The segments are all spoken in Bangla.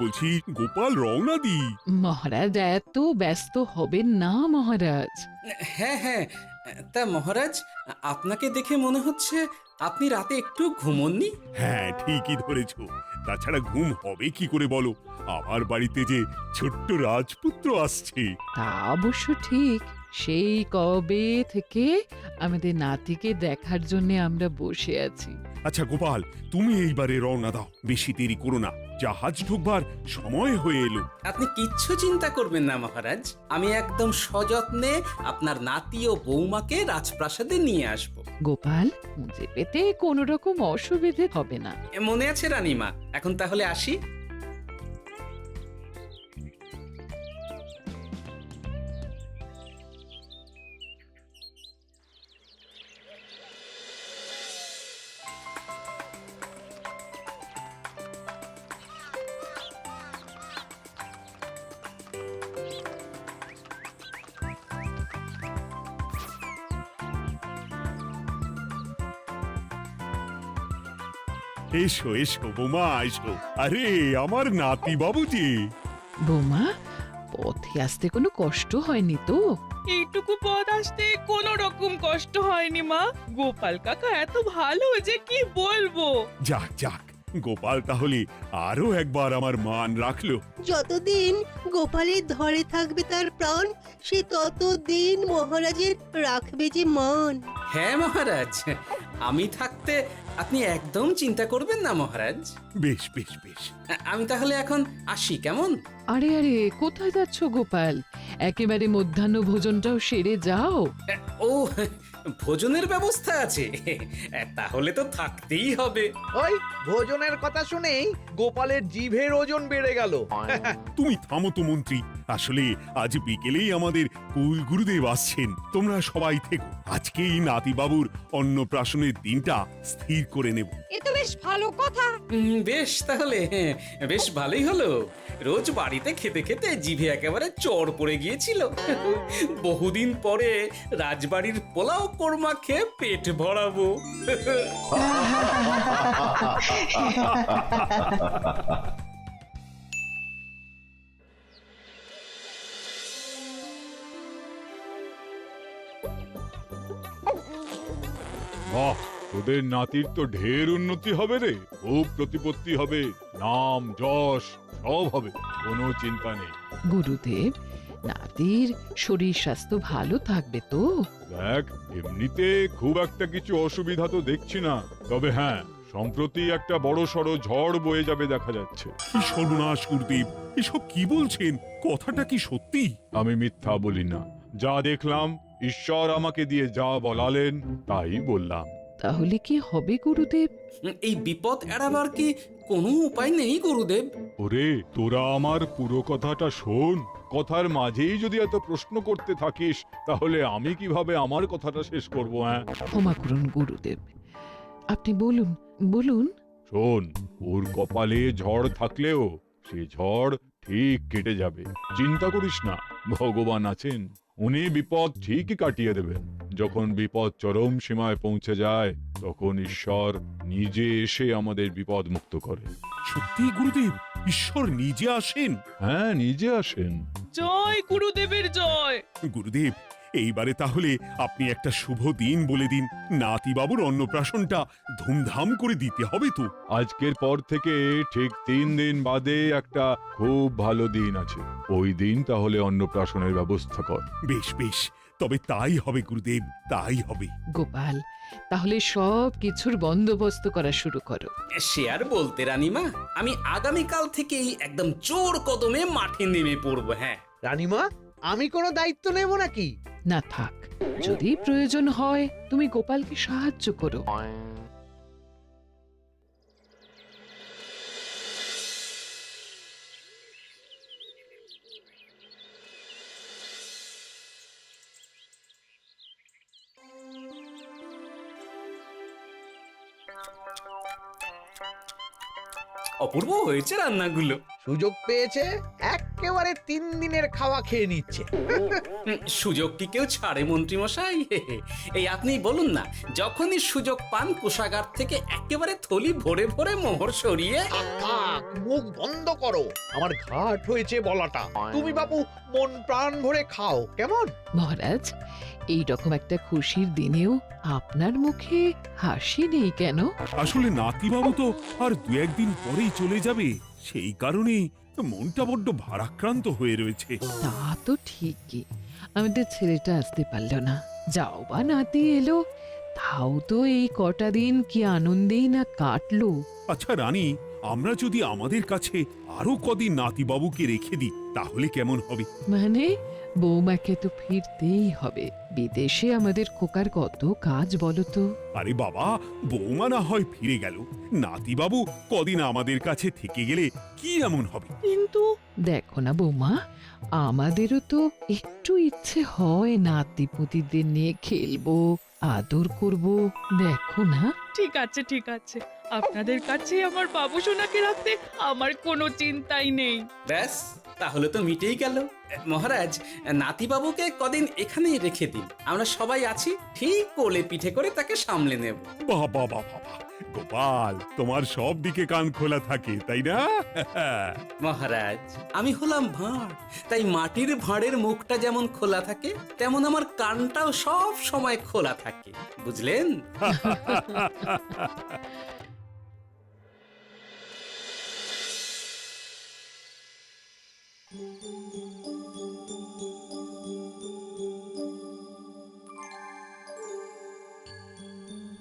বলছি গোপাল রওনা দি। মহারাজ এত ব্যস্ত হবেন না মহারাজ। হ্যাঁ হ্যাঁ, তা মহারাজ, আপনাকে দেখে মনে হচ্ছে আপনি রাতে একটু ঘুমোননি। হ্যাঁ ঠিকই ধরেছ, তাছাড়া ঘুম হবে কি করে বলো, আমার বাড়িতে যে ছোট্ট রাজপুত্র আসছে। তা অবশ্য ঠিক, সেই কবে থেকে আমাদের নাতিকে দেখার জন্য আমরা বসে আছি। আচ্ছা গোপাল, তুমি এইবারে রওনা দাও, বেশি দেরি করো না, জাহাজ ঢুকবার সময় হয়ে এলো। আপনি কিচ্ছু চিন্তা করবেন না মহারাজ, আমি একদম সযত্নে আপনার নাতি ও বৌমাকে রাজপ্রাসাদে নিয়ে আসব। গোপাল, খুঁজে পেতে কোনো রকম অসুবিধে হবে না। মনে আছে রানীমা? এখন তাহলে আসি। এসো এসো বৌমা এসো, আরে আমার নাতি বাবু যে। বৌমা, পথে আসতে কোনো কষ্ট হয়নি তো? এইটুকু পথ আসতে কোনো রকম কষ্ট হয়নি মা। গোপাল কাকা এত ভালো যে কি বলবো। যাক যাক, গোপাল তাহলে আরো একবার আমার মান রাখলো। যতদিন গোপালের ধরে থাকবে তার প্রাণ, সে ততদিন মহারাজের রাখবে যে মান। হ্যাঁ মহারাজ, আমি থাকতে আপনি একদম চিন্তা করবেন না মহারাজ। বেশ বেশ বেশ। আমি তাহলে এখন আসি, কেমন? আরে আরে, কোথায় যাচ্ছ গোপাল? একেবারে মধ্যাহ্ন ভোজনটাও সেরে যাও। ও, ভোজনের ব্যবস্থা আছে, তাহলে তো থাকতেই হবে। ওই ভোজনের কথা শুনেই গোপালের জিভের ওজন বেড়ে গেল। তুমি থামো তো মন্ত্রী, আসলে আজ বিকেলেই আমাদের কুল গুরুদেব আসছেন, তোমরা সবাই থেকো, আজকেই নাতিবাবুর অন্নপ্রাশনের দিনটা স্থির করে নেব। এ তো বেশ ভালো কথা। বেশ তাহলে, বেশ ভালোই হলো। রোজ বাড়িতে খেতে খেতে জিভে একেবারে চড় পড়ে গিয়েছিল। বহুদিন পরে রাজবাড়ির পোলাও কোরমা খেয়ে পেট ভরাবো। বাহ, তোদের নাতির তো ঢের উন্নতি হবে রে, খুব প্রতিপত্তি হবে, নাম যশ সব হবে, কোনো চিন্তা নেই। গুরুদেব, নাতির শরীর স্বাস্থ্য ভালো থাকবে তো? দেখ, এমনিতে খুব একটা কিছু অসুবিধা তো দেখছি না, তবে হ্যাঁ, সম্প্রতি একটা বড় সড়ো ঝড় বয়ে যাবে দেখা যাচ্ছে। কি সর্বনাশ গুরুদেব, এসব কি বলছেন, কথাটা কি সত্যি? আমি মিথ্যা বলি না, যা দেখলাম, ঈশ্বর আমাকে দিয়ে যা বলালেন তাই বললাম। তাহলে কি হবে গুরুদেব? এই বিপদ এড়াবার কি কোনো উপায় নেই গুরুদেব? ওরে, তোরা আমার পুরো কথাটা শোন, কথার মাঝেই যদি এত প্রশ্ন করতে থাকিস তাহলে আমি কিভাবে আমার কথাটা শেষ করব? হ্যাঁ, ক্ষমা করুন গুরুদেব, আপনি বলুন বলুন। শোন, ওর কপালে ঝড় থাকলেও সে ঝড় ঠিক কেটে যাবে, চিন্তা করিস না, ভগবান আছেন, উনি বিপদ ঠিকই কাটিয়ে দেবেন। যখন বিপদ চরম সীমায় পৌঁছে যায় তখন ঈশ্বর নিজে এসে আমাদের বিপদ মুক্ত করে। সত্যি গুরুদেব, ঈশ্বর নিজে আসেন? হ্যাঁ, নিজে আসেন। জয় গুরুদেবের জয়। গুরুদেব, এইবারে তাহলে আপনি একটা শুভ দিন বলে দিন, নাতিবাবুর অন্নপ্রাশনটা ধুমধাম করে দিতে হবে তো। আজকের পর থেকে ঠিক 3 দিন বাদে একটা খুব ভালো দিন আছে, ওই দিন তাহলে অন্নপ্রাশনের ব্যবস্থা কর। বেশ বেশ, তবে তাই হবে গুরুদেব, তাই হবে। গোপাল, তাহলে সব কিছুর বন্দোবস্ত করা শুরু করো। সে আর বলতে রানীমা, আমি আগামীকাল থেকেই একদম জোর কদমে মাঠে নেমে পড়বো। হ্যাঁ রানীমা, আমি কোনো দায়িত্ব নেব নাকি? না থাক, যদি প্রয়োজন হয় তুমি গোপালকে সাহায্য করো। অপূর্ব হয়েছে রান্নাগুলো। সুযোগ পেয়েছে, এক একেবারে 3 দিনের খাওয়া খেয়ে নিচ্ছে। সুযোগ কি কেউ ছাড়ে মন্ত্রী মশাই? এই আপনি বলুন না, যখনই সুযোগ পান কোষাগার থেকে একেবারে থলি ভরে ভরে মোহর সরিয়ে। থাক, মুখ বন্ধ করো, আমার ঘাট হয়েছে বলাটা। তুমি বাবু মন প্রাণ ভরে খাও, কেমন? মহারাজ, এই রকম একটা খুশির দিনেও আপনার মুখে হাসি নেই কেন? আসলে নাতিবাবু তো আর 2-1 দিন পরেই চলে যাবে, সেই কারণেই মনটা বড্ড ভারাক্রান্ত হয়ে রয়েছে। তা তো ঠিকই, আমাদের ছেলেটা আসতে পারলো না, যাও বা নাতি এলো, তাও তো এই কটা দিন কি আনন্দেই না কাটলো। আচ্ছা রানী, আমরা যদি আমাদের কাছে আরো কদিন নাতিবাবুকে রেখে দিই তাহলে কেমন হবে? মানে বৌমাকে তো ফিরতেই হবে, বিদেশে আমাদের খোকার কত কাজ বলো তো। আরে বাবা, বৌমা না হয় ফিরে গেল, নাতিবাবু কদিন আমাদের কাছে থেকে গেলে কি এমন হবে? কিন্তু দেখো না বৌমা, আমাদেরও তো একটু ইচ্ছে হয় নাতিপুতিদের নিয়ে খেলবো, আদর করব, দেখো না। ঠিক আছে ঠিক আছে, আপনাদের কাছে আমার বাবু সোনাকে রাখতে আমার কোনো চিন্তাই নেই। ব্যাস, তাহলে তো মিটেই গেল। মহারাজ, নাতিবাবুকে কদিন এখানেই রেখে দিন, আমরা সবাই আছি, ঠিক কোলে পিঠে করে তাকে সামলে নেব। বাবা বাবা, গোপাল তোমার সব দিকে কান খোলা থাকে তাই না? মহারাজ, আমি হলাম ভাঁড়, তাই মাটির ভাঁড়ের মুখটা যেমন খোলা থাকে তেমন আমার কানটাও সব সময় খোলা থাকে, বুঝলেন?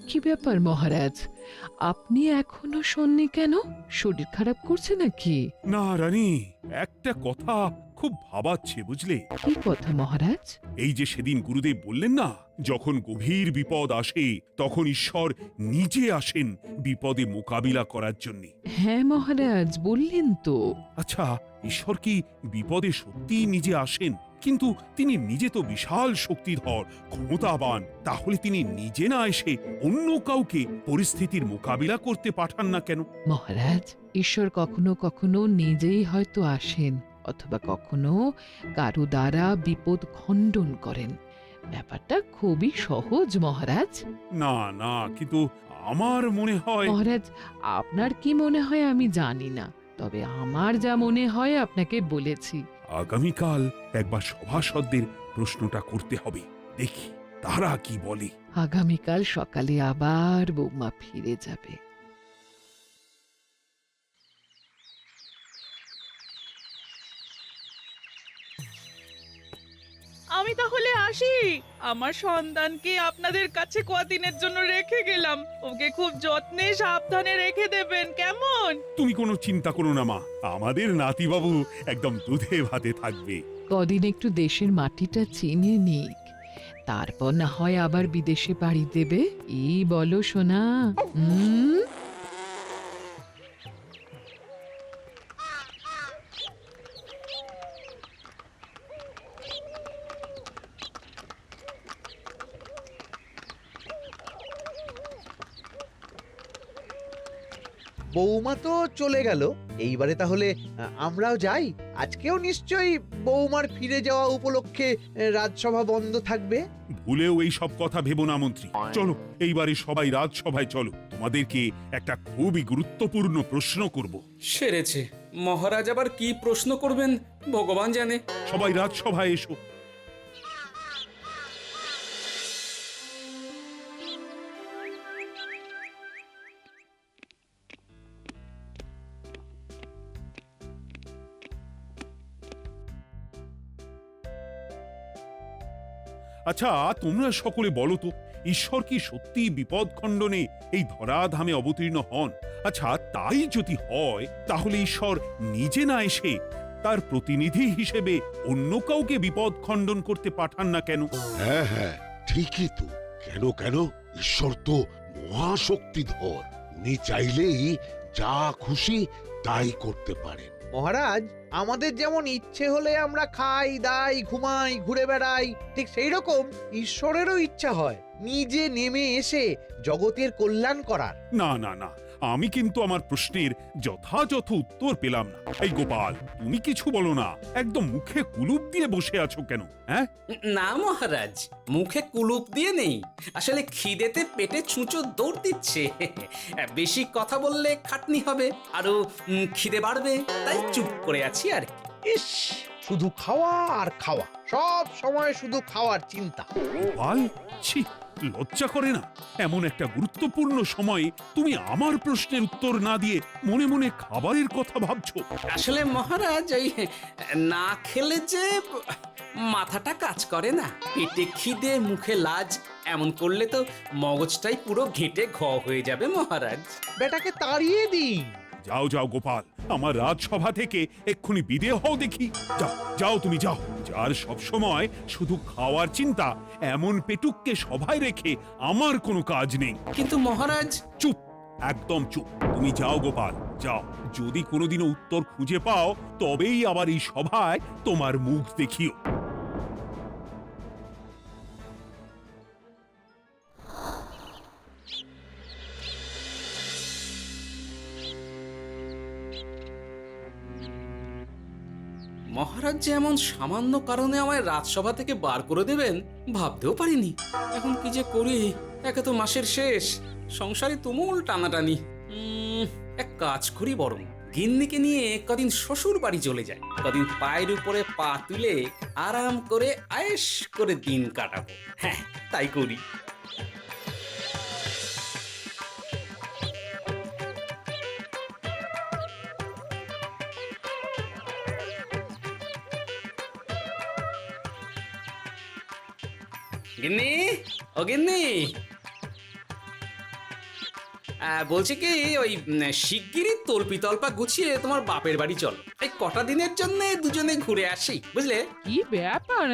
কি ব্যাপার মহারাজ, আপনি এখনো শোননি কেন? শরীর খারাপ করছে নাকি? না রানী, একটা কথা খুব ভাবাচ্ছে বুঝলে। কি কথা মহারাজ? এই যে সেদিন গুরুদেব বললেন না, যখন গভীর বিপদ আসে তখন ঈশ্বর নিজে আসেন বিপদে মোকাবিলা করার জন্য। হ্যাঁ মহারাজ, বললেন তো। আচ্ছা, ঈশ্বর কি বিপদে সত্যি নিজে আসেন? কিন্তু তিনি নিজে তো বিশাল শক্তিধর, ক্ষমতাবান, তাহলে তিনি নিজে না এসে অন্য কাউকে পরিস্থিতির মোকাবিলা করতে পাঠান না কেন? মহারাজ, ঈশ্বর কখনো কখনো নিজেই হয়তো আসেন, অথবা কখনো কারো দ্বারা বিপদ খণ্ডন করেন। ব্যাপারটা খুবই সহজ মহারাজ। না না, কিন্তু আমার মনে হয়। মহারাজ, আপনার কি মনে হয় আমি জানি না, তবে আমার যা মনে হয় আপনাকে বলেছি। আগামীকাল একবার সভাসদদের প্রশ্নটা করতে হবে, দেখি তারা কি বলে। আগামীকাল সকালে আবার বৌমা ফিরে যাবে। আমি তাহলে আসি, আমার সন্তানকে আপনাদের কাছে কদিনের জন্য রেখে গেলাম, ওকে খুব যত্নে সাবধানে রেখে দেবেন, কেমন? তুমি কোনো চিন্তা করো না মা, আমাদের নাতিবাবু একদম দুধে ভাতে থাকবে। কদিন একটু দেশের মাটিটা চিনে নিক, তারপর না হয় আবার বিদেশে পাড়ি দেবে। এই বলো সোনা। বৌমা তো চলে গেল, এইবারে তাহলে আমরাও যাই। আজকেও নিশ্চয়ই বৌমার ফিরে যাওয়া উপলক্ষে রাজসভা বন্ধ থাকবে। ভুলেও এই সব কথা ভেবো না মন্ত্রী, চলো এইবারে সবাই রাজসভায় চলো, তোমাদেরকে একটা খুবই গুরুত্বপূর্ণ প্রশ্ন করব। সেরেছে, মহারাজ আবার কি প্রশ্ন করবেন ভগবান জানে। সবাই রাজসভায় এসো। আচ্ছা, তোমরা সকলে বলো তো, ঈশ্বর কি সত্যি বিপদ খণ্ডনে এই ধরাধামে অবতীর্ণ হন? আচ্ছা, তাই যদি হয় তাহলে ঈশ্বর নিজে না এসে তার প্রতিনিধি হিসেবে অন্য কাউকে বিপদ খণ্ডন করতে পাঠান না কেন? হ্যাঁ হ্যাঁ, ঠিকই তো। কেন কেন, ঈশ্বর তো মহাশক্তিধর, উনি চাইলেই যা খুশি তাই করতে পারেন। মহারাজ, আমাদের যেমন ইচ্ছে হলে আমরা খাই দাই ঘুমাই ঘুরে বেড়াই, ঠিক সেই রকম ঈশ্বরেরও ইচ্ছা হয় নিজে নেমে এসে জগতের কল্যাণ করার। না না না, আমি কিন্তু আমার প্রশ্নের যথাযথ উত্তর পেলাম না। এই গোপাল, তুমি কিছু বলো না, একদম মুখে কুলুপ দিয়ে বসে আছো কেন? হ্যাঁ, না মহারাজ, মুখে কুলুপ দিয়ে নেই, আসলে খিদেতে পেটে ছুঁচো দৌড় দিচ্ছে। বেশি কথা বললে খাটনি হবে, আরো খিদে বাড়বে, তাই চুপ করে আছি আর কি। ইস, শুধু খাওয়া আর খাওয়া, সব সময় শুধু খাওয়ার চিন্তা। গোপাল, ছি, লজ্জা করে না? এমন একটা গুরুত্বপূর্ণ সময়ে তুমি আমার প্রশ্নের উত্তর না দিয়ে মনে মনে খাবারের কথা ভাবছো। আসলে মহারাজ, ওই না খেলে যে মাথাটা কাজ করে না, পেটে খিদে মুখে লাজ, এমন করলে তো মগজটাই পুরো ঘেঁটে ঘ হয়ে যাবে মহারাজ। বেটাকে তাড়িয়ে দিন। যাও যাও গোপাল, আমার রাজসভা থেকে এক্ষুনি বিদেয় হও দেখি। যাও যাও, তুমি যাও। যার সব সময় শুধু খাওয়ার চিন্তা, এমন পেটুককে সভায় রেখে আমার কোনো কাজ নেই। কিন্তু মহারাজ, চুপ, একদম চুপ। তুমি যাও গোপাল, যাও। যদি কোনোদিনও উত্তর খুঁজে পাও, তবেই আবার এই সভায় তোমার মুখ দেখিও। মহারাজ যে এমন সামান্য কারণে আমায় রাজসভা থেকে বার করে দেবেন ভাবতেও পারিনি। এখন কি যে করি, একে তো মাসের শেষ, সংসারে তুমুল টানাটানি। এক কাজ করি বরং, গিন্নিকে নিয়ে কদিন শ্বশুর বাড়ি চলে যায়, কদিন পায়ের উপরে পা তুলে আরাম করে আয়েশ করে দিন কাটাবো। হ্যাঁ, তাই করি। গিন্নি, ও গিন্নি, বলছি কি, ওই শিগগিরই তল্পি তল্পা গুছিয়ে তোমার বাপের বাড়ি চলো। এই কটা দিনের জন্য দুজনে ঘুরে আসি, বুঝলে? কি ব্যাপার?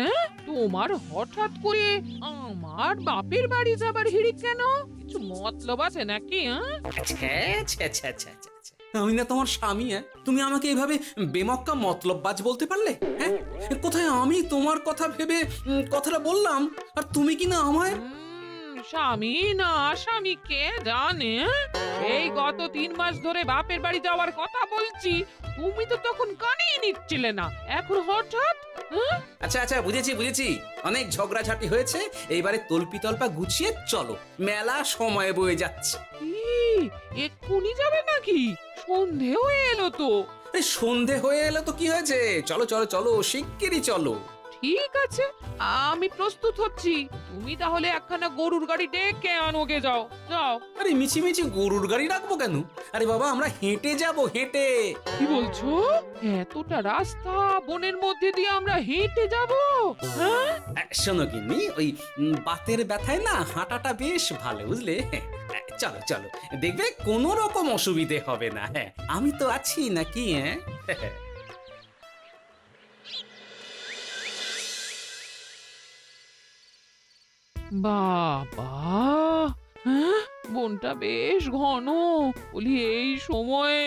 তোমার হঠাৎ করে আমার বাপের বাড়ি যাবার হিড়িক কেন? কিছু মতলব আছে নাকি? আমি না তোমার স্বামী? তুমি আমাকে এইভাবে বেমক্কা মতলববাজ বলতে পারলে? হ্যাঁ, কোথায় আমি তোমার কথা ভেবে কথাটা বললাম, আর তুমি কি না আমায় স্বামী না স্বামী কে জানে? এই গত 3 মাস ধরে বাপের বাড়ি যাওয়ার কথা বলছি, তুমি তো তখন কানেই নিচ্ছিলে না, এখন হঠাৎ? আচ্ছা আচ্ছা, বুঝেছি বুঝেছি, অনেক ঝগড়াঝাটি হয়েছে, এইবারে তল্পি তল্পা গুছিয়ে চলো, মেলা সময় বয়ে যাচ্ছে। কি এক্ষুনি যাবে নাকি? সন্ধে হয়ে এলো তো। এই সন্ধে হয়ে এলো তো কি হয়েছে, চলো চলো চলো, শিগগিরই চলো। ঠিক আছে, আমি প্রস্তুত হচ্ছি। তুমি তাহলে একখানা গরুর গাড়ি ডেকে আনোগে, যাও যাও। আরে মিছিমিছি গরুর গাড়ি রাখবো কেন? আরে বাবা, আমরা হেঁটে যাব, হেঁটে। কি বলছো? এতটা রাস্তা বনের মধ্যে দিয়ে আমরা হেঁটে যাব? হ্যাঁ, শোনো গিন্নি, ওই বাতের ব্যথায় না হাঁটাটা বেশ ভালো, বুঝলে? চলো চলো, দেখবে কোনো রকম অসুবিধে হবে না। হ্যাঁ, আমি তো আছি নাকি? হ্যাঁ, বাবা, হ্যাঁ, বনটা বেশ ঘন। বলি, এই সময়ে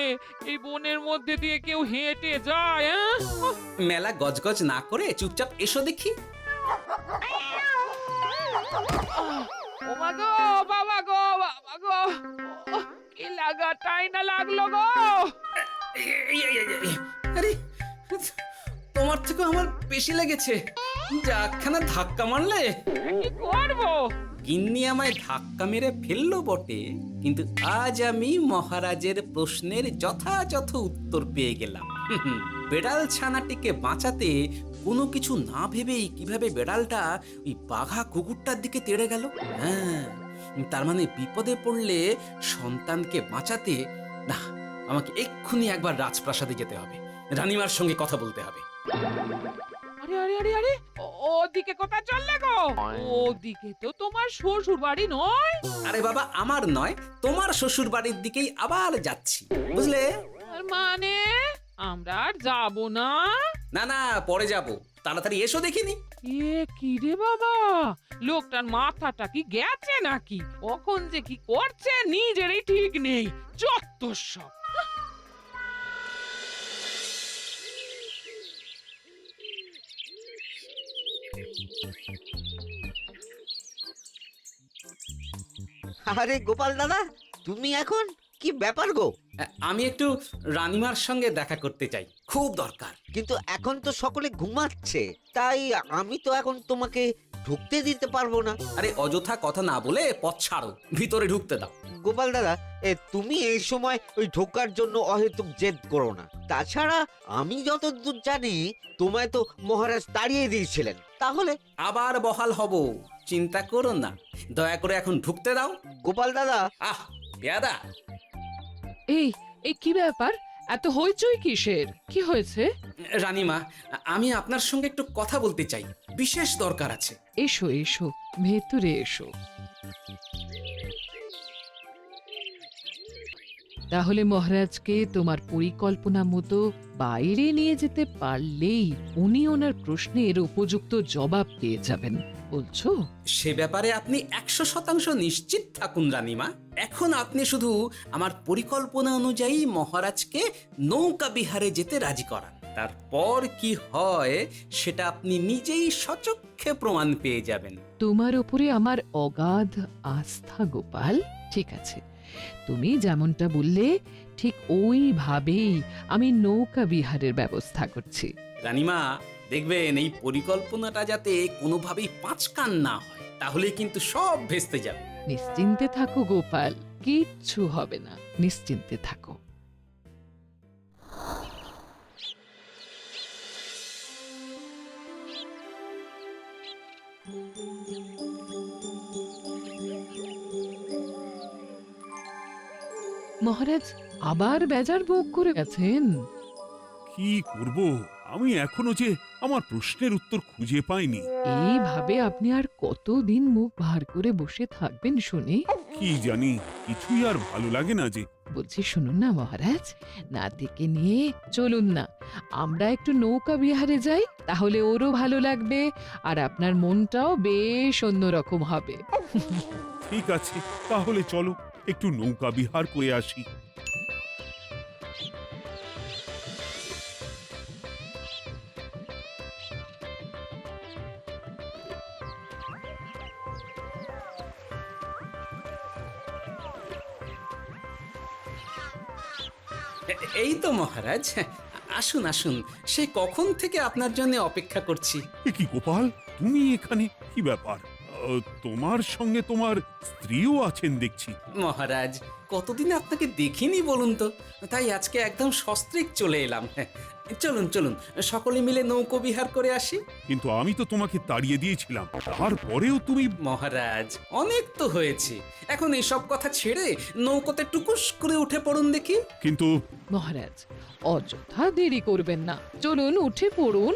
এই বনের মধ্যে দিয়ে কেউ হেঁটে যায়? মেলা গজগজ না করে চুপচাপ এসো দেখি। ও মা গো, বাবা গো, বাবা গো, কি লাগাটাই না লাগলো গো। আরে, তোমার থেকে আমার বেশি লেগেছে, যাখানা ধাক্কা মারলে। কি করবো? গিন্নি আমায় ধাক্কা মেরে ফেললো বটে, কিন্তু আজ আমি মহারাজের প্রশ্নের যথাযথ উত্তর পেয়ে গেলাম। বেড়াল ছানাটিকে বাঁচাতে কোনো কিছু না ভেবেই কিভাবে বেড়ালটা ওই বাঘা কুকুরটার দিকে তেড়ে গেল। হ্যাঁ, তার মানে বিপদে পড়লে সন্তানকে বাঁচাতে না, আমাকে এক্ষুনি একবার রাজপ্রাসাদে যেতে হবে, রানীমার সঙ্গে কথা বলতে হবে। আরে আরে আরে আরে, ওদিকে কোথায় চললে গো? ওদিকে তো তোমার শ্বশুর বাড়ি নয়? আরে বাবা, আমার নয়, তোমার শ্বশুর বাড়ির দিকেই আবার যাচ্ছি, বুঝলে? তার মানে আমরা আর যাবো না? না না, পরে যাব, তাড়াতাড়ি এসো দেখিনি। এ কি রে বাবা, লোকটার মাথাটা কি গেছে নাকি? কখন যে কি করছে নিজেরই ঠিক নেই, যত সব। আরে গোপাল দাদা, তুমি এখন কি ব্যাপার গো? আমি একটু রানিমার সঙ্গে দেখা করতে চাই, খুব দরকার। কিন্তু এখন তো সকলে ঘুমাচ্ছে, তাই আমি তো এখন তোমাকে ঢুকতে দিতে পারবো না। আরে অযথা কথা না বলে পথ ছাড়ো, ভিতরে ঢুকতে দাও। গোপাল দাদা, তুমি এই সময় ওই ঢোকার জন্য অহেতুক জেদ করো না। তাছাড়া আমি যতদূর জানি তোমায় তো মহারাজ তাড়িয়ে দিয়েছিলেন, তাহলে আবার বহাল হব, চিন্তা করো না। দয়া করে এখন ঢুকতে দাও। গোপাল দাদা। আহ পেয়াদা, এই এই কি ব্যাপার? এত হইচই কিসের? কি হয়েছে? রানীমা, আমি আপনার সঙ্গে একটু কথা বলতে চাই, বিশেষ দরকার আছে। এসো এসো, ভেতরে এসো। তাহলে মহারাজকে তোমার পরিকল্পনা মতো বাইরে নিয়ে যেতে পারলেই উনি ওনার প্রশ্নের উপযুক্ত জবাব পেয়ে যাবেন, বলছো? সে ব্যাপারে আপনি 100% নিশ্চিত থাকুন রানীমা। এখন আপনি শুধু আমার পরিকল্পনা অনুযায়ী মহারাজকে নৌকা বিহারে যেতে রাজি করান। তারপর কি হয় সেটা আপনি নিজেই সচক্ষে প্রমাণ পেয়ে যাবেন। তোমার উপরে আমার অগাধ আস্থা গোপাল। ঠিক আছে, তুমি যেমনটা বললে ঠিক ওইভাবেই আমি নৌকা বিহারের ব্যবস্থা করছি। রানীমা, দেখবেন এই পরিকল্পনাটা যাতে কোনোভাবেই পাঁচকান না হয়, তাহলে কিন্তু সব ভেস্তে যাবে। নিশ্চিন্তে থাকো গোপাল, কিচ্ছু হবে না, নিশ্চিন্তে থাকো। মহারাজ আবার বেজার ভোগ করে গেছেন। কি করব, আমি এখনো যে আমার প্রশ্নের উত্তর খুঁজে পাইনি। এইভাবে আপনি আর কতদিন মুখ ভার করে বসে থাকবেন শুনি? কি জানি, কিছুই আর ভালো লাগে না যে। বলছি শুনুন না মহারাজ, নাতিকে নিয়ে চলুন না, আমরা একটু নৌকা বিহারে যাই, তাহলে ওরও ভালো লাগবে আর আপনার মনটাও বেশ অন্যরকম হবে। ঠিক আছে, তাহলে চলো একটু নৌকা বিহার করে আসি। এই তো মহারাজ, আসুন আসুন, সে কখন থেকে আপনার জন্য অপেক্ষা করছি। এ কি গোপাল, তুমি এখানে? কি ব্যাপার? তোমার সঙ্গে তোমার স্ত্রীও আছেন দেখছি। মহারাজ, কতদিন আপনাকে দেখিনি বলুন তো, তাই আজকে একদম সস্ত্রীক চলে এলাম। চলুন চলুন, সকলে মিলে নৌকো বিহার করে আসি। কিন্তু আমি তো তোমাকে তাড়িয়ে দিয়েছিলাম, তারপরেও তুমি। মহারাজ, অনেক তো হয়েছে, এখন এসব কথা ছেড়ে নৌকোতে টুকুস করে উঠে পড়ুন দেখি। কিন্তু মহারাজ অযথা দেরি করবেন না, চলুন উঠে পড়ুন।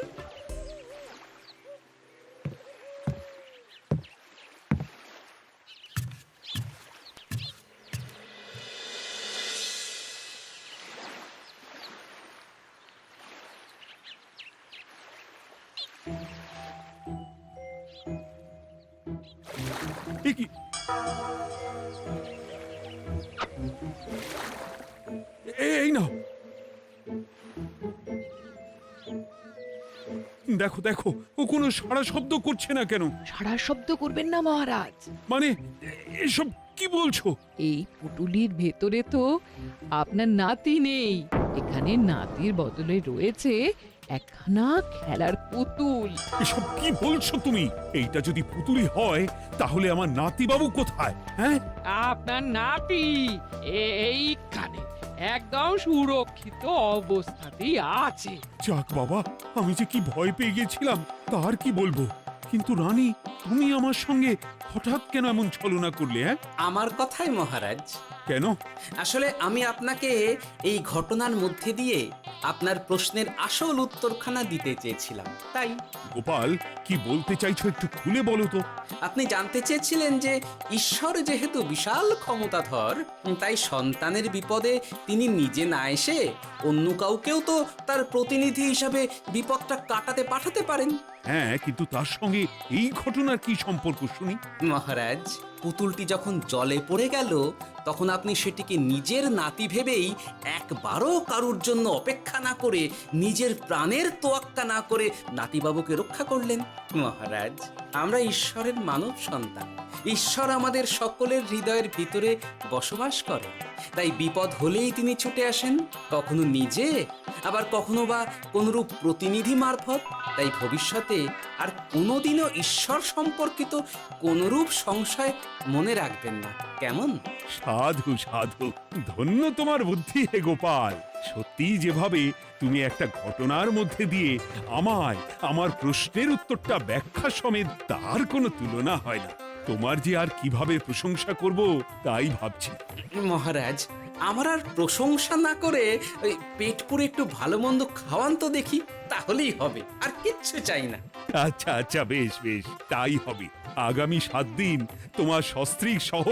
এ কি? এই নাও, দেখো দেখো, ও কোনো সাড়া শব্দ করছে না কেন? সারা শব্দ করবেন না মহারাজ। মানে এসব কি বলছো? এই পুটুলির ভেতরে তো আপনার নাতি নেই, এখানে নাতির বদলে রয়েছে একখানা খেলার পুতুল। এসব কি বলছো তুমি? এইটা যদি পুতুলি হয় তাহলে আমার নাতিবাবু কোথায়? হ্যাঁ, আপনার নাতি এইখানে একদম সুরক্ষিত অবস্থাতেই আছে। যাক বাবা, আমি যে কি ভয় পেয়ে গেছিলাম তার কি বলবো। কিন্তু রানী, তুমি আমার সঙ্গে হঠাৎ কেন এমন ছলনা করলে? হ্যাঁ, আমার কথাই মহারাজ। কেন? আসলে আমি আপনাকে এই ঘটনার মধ্যে দিয়ে আপনার প্রশ্নের আসল উত্তরখানা দিতে চেয়েছিলাম, তাই। গোপাল, কি বলতে চাইছো একটু খুলে বলো তো। আপনি জানতে চেয়েছিলেন যে ঈশ্বর যেহেতু বিশাল ক্ষমতাধর, তাই সন্তানের বিপদে তিনি নিজে না এসে অন্য কাউকেও তো তার প্রতিনিধি হিসাবে বিপদটা কাটাতে পাঠাতে পারেন। হ্যাঁ, কিন্তু তার সঙ্গে এই ঘটনার কি সম্পর্ক শুনি? মহারাজ, পুতুলটি যখন জলে পড়ে গেল তখন আপনি সেটিকে নিজের নাতি ভেবেই একবারও কারুর জন্য অপেক্ষা না করে নিজের প্রাণের তোয়াক্কা না করে নাতিবাবুকে রক্ষা করলেন। মহারাজ, আমরা ঈশ্বরের মানব সন্তান। ঈশ্বর আমাদের সকলের হৃদয়ের ভিতরে বসবাস করেন, তাই বিপদ হলেই তিনি ছুটে আসেন, কখনো নিজে, আবার কখনো বা কোনরূপ প্রতিনিধি মারফত। তাই ভবিষ্যতে আর কোনোদিনও ঈশ্বর সম্পর্কিত কোনরূপ সংশয় মনে রাখবেন না, কেমন? সাধু সাধু, ধন্য তোমার বুদ্ধি হে গোপাল। সত্যি যেভাবে তুমি একটা ঘটনার মধ্যে দিয়ে আমায় আমার প্রশ্নের উত্তরটা ব্যাখ্যা সমেত, তার কোনো তুলনা হয় না। তোমার যে আর কিভাবে প্রশংসা করব তাই ভাবছি। মহারাজ, আমার আর প্রশংসা না করে ওই পেট পুরে একটু ভালো মন্দ খাওয়ান তো দেখি, তাহলেই হবে, আর কিচ্ছু চাই না। আচ্ছা আচ্ছা, বেশ বেশ, তাই হবে। আগামী 7 দিন তোমার সস্ত্রীক সহ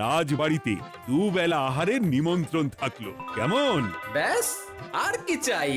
রাজবাড়িতে দুবেলা আহারের নিমন্ত্রণ থাকলো, কেমন? ব্যাস, আর কি চাই?